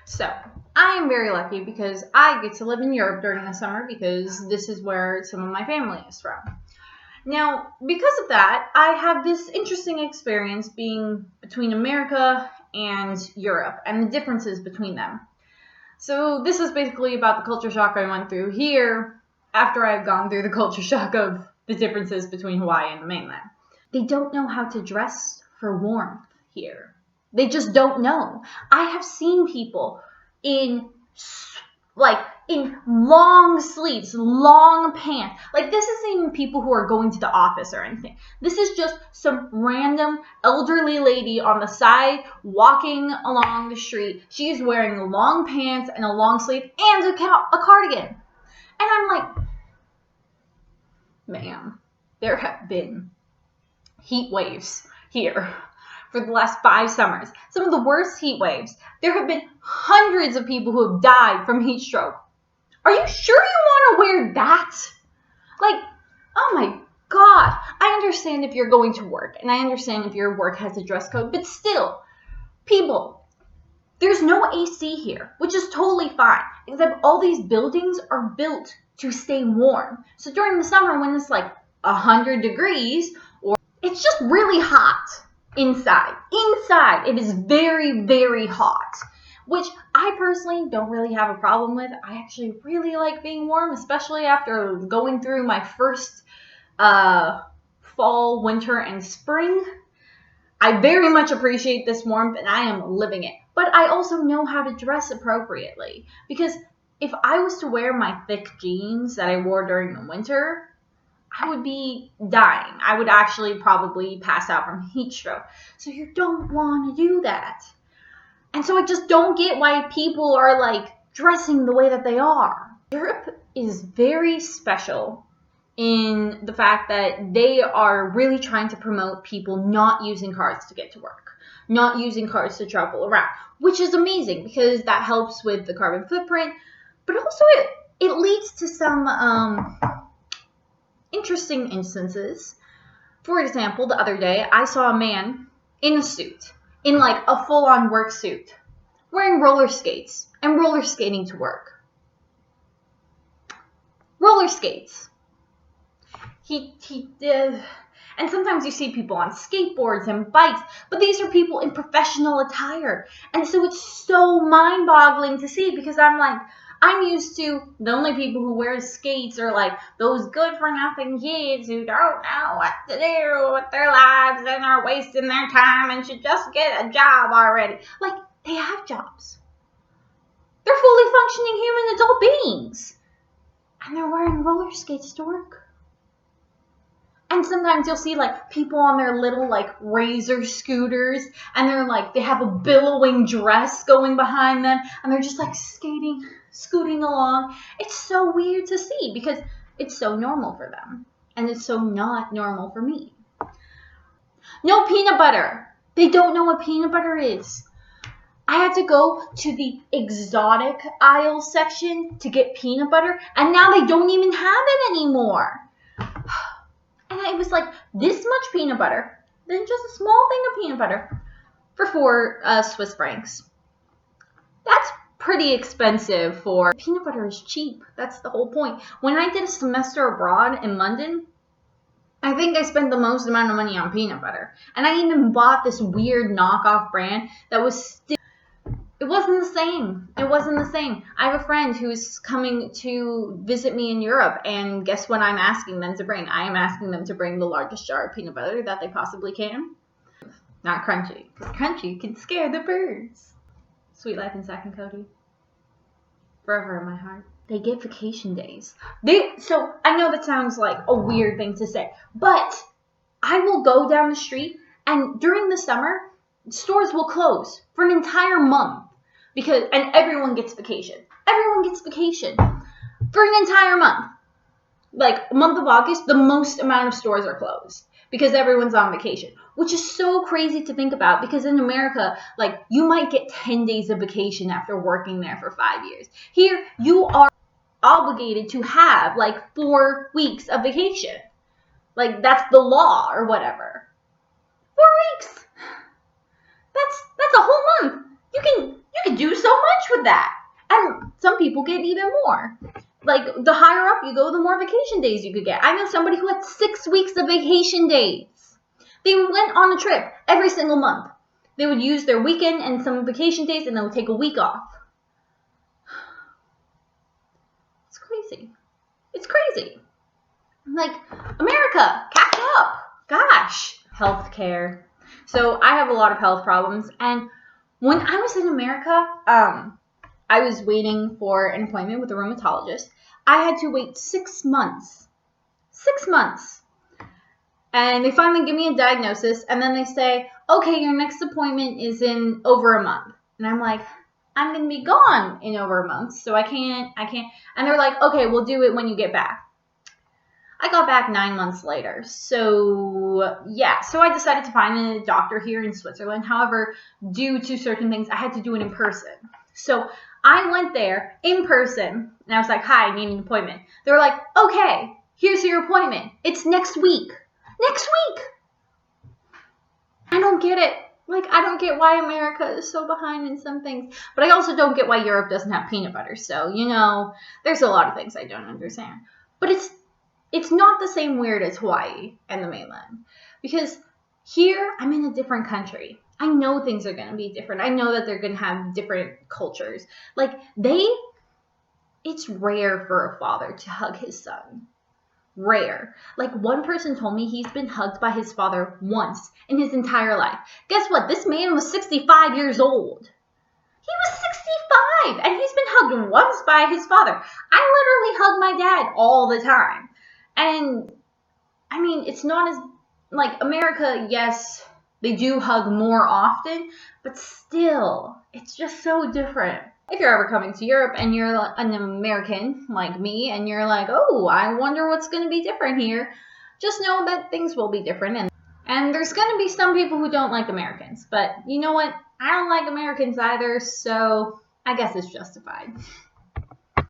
So, I am very lucky because I get to live in Europe during the summer because this is where some of my family is from. Now, because of that, I have this interesting experience being between America and Europe and the differences between them. So, this is basically about the culture shock I went through here after I've gone through the culture shock of the differences between Hawaii and the mainland. They don't know how to dress for warmth here. They just don't know. I have seen people in long sleeves, long pants. Like, this isn't even people who are going to the office or anything. This is just some random elderly lady on the side walking along the street. She is wearing long pants and a long sleeve and a cardigan. And I'm like, ma'am, there have been heat waves here for the last 5 summers. Some of the worst heat waves. There have been hundreds of people who have died from heat stroke. Are you sure you want to wear that? Like, oh my God. I understand if you're going to work, and I understand if your work has a dress code, but still, people, there's no AC here, which is totally fine, except all these buildings are built to stay warm. So during the summer when it's like 100 degrees, or it's just really hot inside. Inside, it is very, very hot, which I personally don't really have a problem with. I actually really like being warm, especially after going through my first fall, winter, and spring. I very much appreciate this warmth, and I am living it. But I also know how to dress appropriately, because if I was to wear my thick jeans that I wore during the winter, I would be dying. I would actually probably pass out from heat stroke. So you don't want to do that. And so I just don't get why people are like dressing the way that they are. Europe is very special in the fact that they are really trying to promote people not using cars to get to work, not using cars to travel around, which is amazing because that helps with the carbon footprint, but also it leads to some interesting instances. For example, the other day I saw a man in a suit, in like a full-on work suit, wearing roller skates and roller skating to work. Roller skates. He did. And sometimes you see people on skateboards and bikes, but these are people in professional attire. And so it's so mind-boggling to see because I'm used to the only people who wear skates are like those good-for-nothing kids who don't know what to do with their lives and are wasting their time and should just get a job already. Like, they have jobs. They're fully functioning human adult beings. And they're wearing roller skates to work. And sometimes you'll see like people on their little like razor scooters and they have a billowing dress going behind them and they're just like scooting along. It's so weird to see because it's so normal for them and it's so not normal for me. No peanut butter. They don't know what peanut butter is. I had to go to the exotic aisle section to get peanut butter and now they don't even have it anymore. And it was like this much peanut butter, then just a small thing of peanut butter for 4 Swiss francs. That's pretty expensive for peanut butter is cheap. That's the whole point. When I did a semester abroad in London, I think I spent the most amount of money on peanut butter. And I even bought this weird knockoff brand that was still... It wasn't the same. It wasn't the same. I have a friend who's coming to visit me in Europe, and guess what I'm asking them to bring? I am asking them to bring the largest jar of peanut butter that they possibly can. Not crunchy, because crunchy can scare the birds. Sweet life in Sac and Cody. Forever in my heart. They get vacation days. So I know that sounds like a weird thing to say, but I will go down the street, and during the summer, stores will close for an entire month and everyone gets vacation. Everyone gets vacation for an entire month. Like, month of August, the most amount of stores are closed because everyone's on vacation, which is so crazy to think about because in America, like, you might get 10 days of vacation after working there for 5 years. Here, you are obligated to have like 4 weeks of vacation. Like, that's the law or whatever. 4 weeks. That's a whole month. You can could do so much with that. And some people get even more. Like, the higher up you go, the more vacation days you could get. I know somebody who had 6 weeks of vacation days. They went on a trip every single month. They would use their weekend and some vacation days, and they would take a week off. It's crazy. It's crazy. Like, America, catch up. Gosh. Healthcare. So I have a lot of health problems, and when I was in America, I was waiting for an appointment with a rheumatologist. I had to wait 6 months. 6 months. And they finally give me a diagnosis, and then they say, okay, your next appointment is in over a month. And I'm like, I'm going to be gone in over a month, so I can't. And they're like, okay, we'll do it when you get back. I got back 9 months later. So, yeah. So I decided to find a doctor here in Switzerland. However, due to certain things, I had to do it in person. So I went there in person, and I was like, hi, I need an appointment. They were like, okay, here's your appointment. It's next week. Next week! I don't get it. Like, I don't get why America is so behind in some things. But I also don't get why Europe doesn't have peanut butter. So, there's a lot of things I don't understand. But it's not the same weird as Hawaii and the mainland. Because here, I'm in a different country. I know things are going to be different. I know that they're going to have different cultures. Like, it's rare for a father to hug his son. Rare. Like, one person told me he's been hugged by his father once in his entire life. Guess what? This man was 65 years old. He was 65, and he's been hugged once by his father. I literally hug my dad all the time. And, I mean, it's not as, like, America, yes, they do hug more often, but still, it's just so different. If you're ever coming to Europe and you're an American like me and you're like, oh, I wonder what's going to be different here, just know that things will be different. And there's going to be some people who don't like Americans. But you know what? I don't like Americans either, so I guess it's justified.